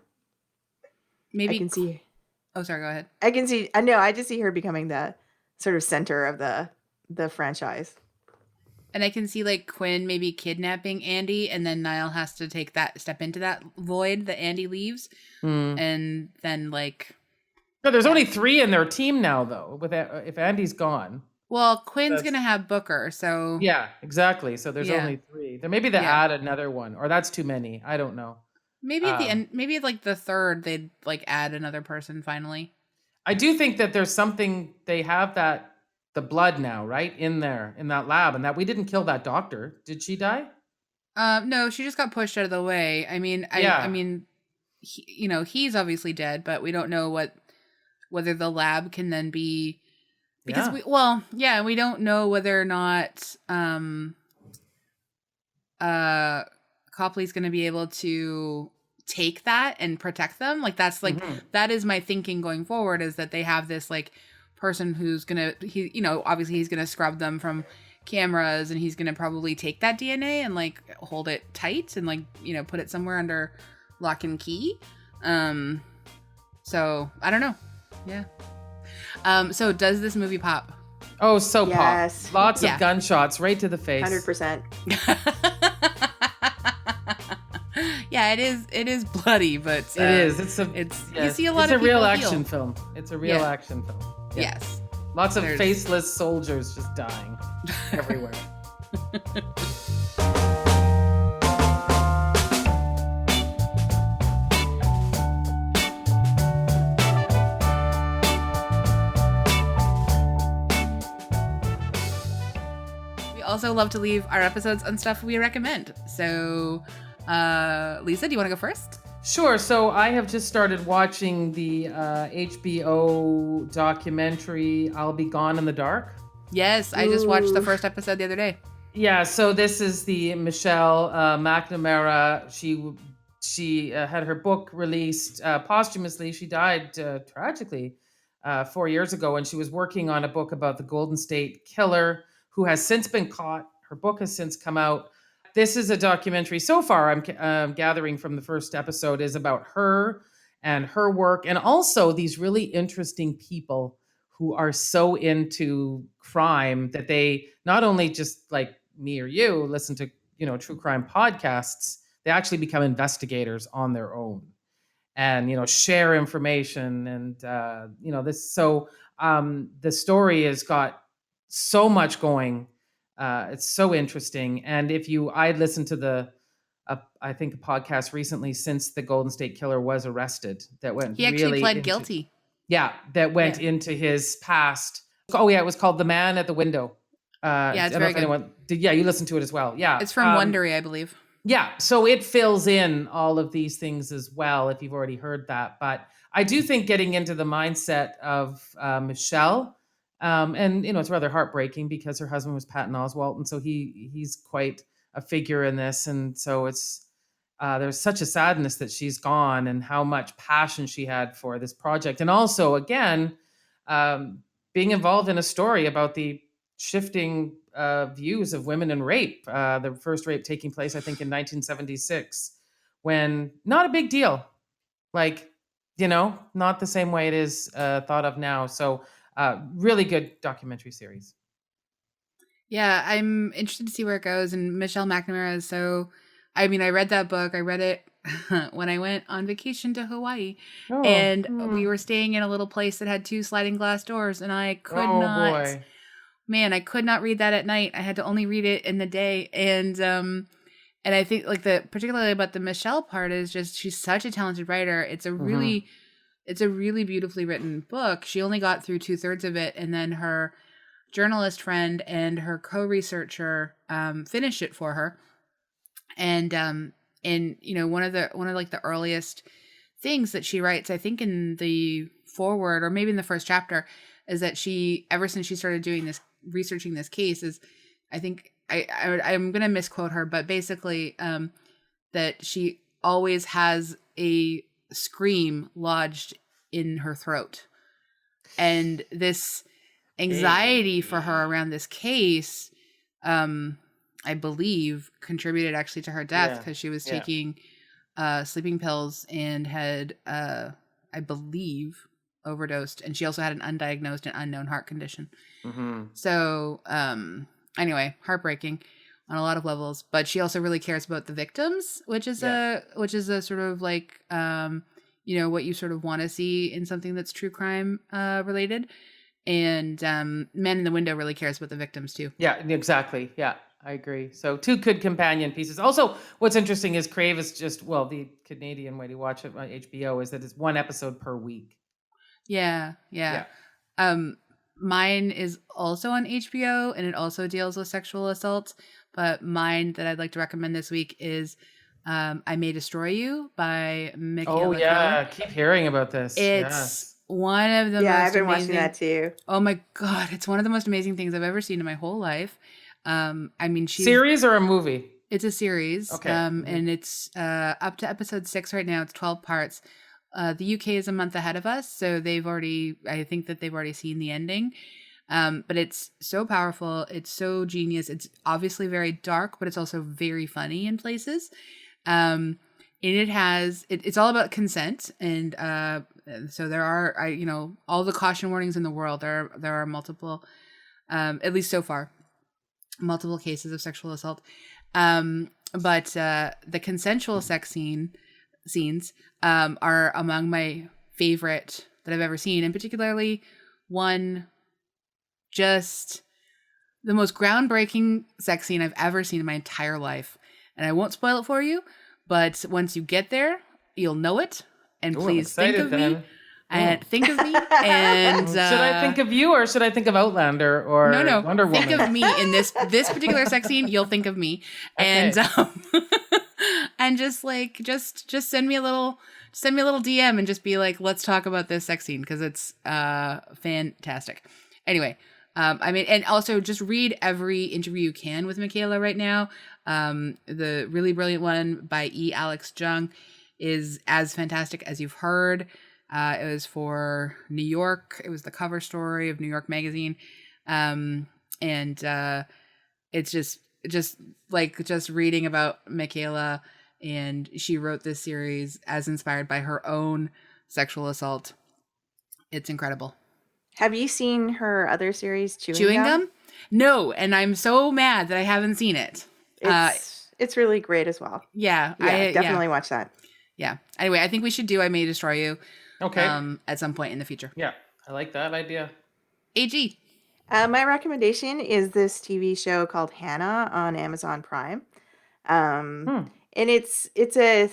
Maybe I can see. Oh, sorry, go ahead. I just see her becoming the sort of center of the franchise. And I can see like Quinn maybe kidnapping Andy, and then Niall has to step into that void that Andy leaves. And then like... No, there's only 3 in their team now, though, if Andy's gone. Well, Quinn's going to have Booker, so... Yeah, exactly. So there's only 3. There maybe they add another one, or that's too many. I don't know. Maybe at the end, maybe like the third, they'd like add another person finally. I do think that there's something, they have the blood now, right? In that lab, and that we didn't kill that doctor. Did she die? No, she just got pushed out of the way. I mean, I mean, he's obviously dead, but we don't know whether the lab can then be, because we don't know whether or not Copley's going to be able to take that and protect them. Like that's like that is my thinking going forward, is that they have this like person who's gonna, obviously he's gonna scrub them from cameras, and he's gonna probably take that DNA and like hold it tight and like put it somewhere under lock and key. So I don't know. Yeah. So does this movie pop? Oh, so yes. pop. Lots of gunshots right to the face. 100%. Yeah, it is bloody, but it is. you see a lot of people. It's a real action film. It's a real action film. Yeah. Yes. Lots of faceless soldiers just dying everywhere. We also love to leave our episodes on stuff we recommend. So, Lisa, do you want to go first? Sure. So I have just started watching the HBO documentary, I'll Be Gone in the Dark. Yes, I just watched the first episode the other day. Yeah, so this is the Michelle McNamara. She had her book released posthumously. She died tragically 4 years ago, and she was working on a book about the Golden State Killer, who has since been caught. Her book has since come out. This is a documentary. So far, I'm gathering from the first episode, is about her and her work, and also these really interesting people who are so into crime that they not only just like me or you listen to, true crime podcasts, they actually become investigators on their own and, share information. And, this, so the story has got so much going. It's so interesting. And I listened to I think a podcast recently since the Golden State Killer was arrested that went He actually really pled guilty. Yeah, that went into his past. Oh yeah, it was called The Man at the Window. It's very good. You listened to it as well. Yeah. It's from Wondery, I believe. Yeah, so it fills in all of these things as well, if you've already heard that. But I do think getting into the mindset of Michelle, and it's rather heartbreaking because her husband was Patton Oswalt, and so he's quite a figure in this, and so it's there's such a sadness that she's gone, and how much passion she had for this project, and also again being involved in a story about the shifting views of women in rape. The first rape taking place, I think, in 1976, when not a big deal, like, not the same way it is thought of now. So really good documentary series. Yeah, I'm interested to see where it goes. And Michelle McNamara is I read that book. I read it when I went on vacation to Hawaii. Oh, and we were staying in a little place that had 2 sliding glass doors. And I could not, boy. man, I could not read that at night. I had to only read it in the day. And I think particularly about the Michelle part is just, she's such a talented writer. It's a really beautifully written book. She only got through 2/3 of it. And then her journalist friend and her co-researcher finished it for her. And one of the earliest things that she writes, I think in the foreword or maybe in the first chapter, is that she, ever since she started doing this, researching this case, is, I think I'm going to misquote her, but basically that she always has a scream lodged in her throat. And this anxiety for her around this case, I believe, contributed actually to her death, because she was taking sleeping pills and had, I believe, overdosed. And she also had an undiagnosed and unknown heart condition. So anyway, heartbreaking on a lot of levels. But she also really cares about the victims, which is a sort of like what you sort of want to see in something that's true crime related. And Man in the Window really cares about the victims too. Yeah, exactly. Yeah, I agree. So 2 good companion pieces. Also, what's interesting is Crave is just, the Canadian way to watch it on HBO is that it's 1 episode per week. Yeah. Mine is also on HBO, and it also deals with sexual assault. But mine that I'd like to recommend this week is I May Destroy You by Michaela Oh, yeah. Cohen. Keep hearing about this. It's one of the most I've been amazing... watching that too. Oh my God. It's one of the most amazing things I've ever seen in my whole life. She's... Series or a movie? It's a series. Okay. And it's up to episode 6 right now. It's 12 parts. The UK is a month ahead of us, so I think that they've already seen the ending. But it's so powerful. It's so genius. It's obviously very dark, but it's also very funny in places. And it's all about consent. And so there are, all the caution warnings in the world. There are multiple, at least so far, multiple cases of sexual assault. But the consensual sex scenes are among my favorite that I've ever seen, and particularly one, just the most groundbreaking sex scene I've ever seen in my entire life. And I won't spoil it for you, but once you get there, you'll know it. And please think of me. And think of me. And should I think of you, or should I think of Outlander or Wonder Woman? Think of me in this particular sex scene. You'll think of me. Okay. And just send me a little DM and just be like, let's talk about this sex scene, because it's fantastic. Anyway, and also just read every interview you can with Michaela right now. The really brilliant one by E. Alex Jung is as fantastic as you've heard. It was for New York. It was the cover story of New York Magazine. It's just reading about Michaela, and she wrote this series as inspired by her own sexual assault. It's incredible. Have you seen her other series, Chewing Gum? No, and I'm so mad that I haven't seen it. It's really great as well. Yeah, I definitely watch that. Yeah. Anyway, I think we should do I May Destroy You. Okay. At some point in the future. Yeah, I like that idea. AG. My recommendation is this TV show called Hannah on Amazon Prime. And it's a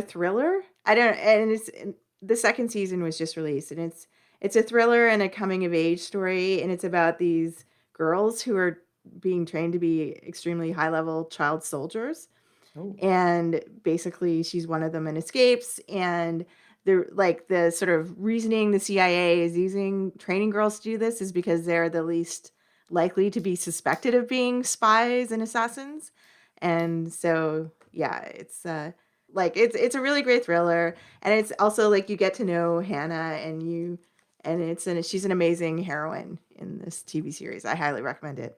thriller. The second season was just released, and it's a thriller and a coming of age story, and it's about these girls who are being trained to be extremely high level child soldiers. Oh. And basically she's one of them and escapes. And the sort of reasoning the CIA is using training girls to do this is because they're the least likely to be suspected of being spies and assassins. And so, yeah, it's a really great thriller. And it's also like you get to know Hannah she's an amazing heroine in this TV series. I highly recommend it.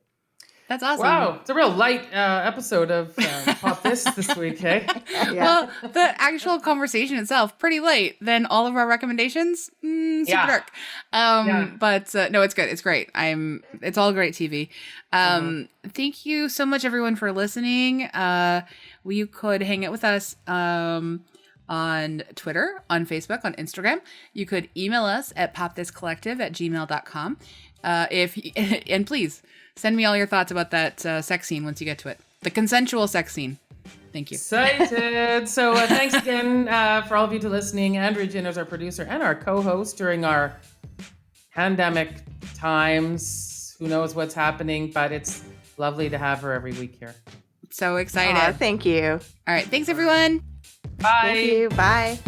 That's awesome. Wow, it's a real light episode of Pop This week, hey? Yeah. Well, the actual conversation itself, pretty light. Then all of our recommendations, super dark. But no, it's good. It's great. It's all great TV. Thank you so much, everyone, for listening. You could hang out with us on Twitter, on Facebook, on Instagram. You could email us at popthiscollective@gmail.com. And please send me all your thoughts about that sex scene once you get to it. The consensual sex scene. Thank you. Excited. So thanks again for all of you to listening. Andrea Gin is our producer and our co-host during our pandemic times. Who knows what's happening, but it's lovely to have her every week here. So excited. Thank you. All right. Thanks, everyone. Bye. Thank you. Bye.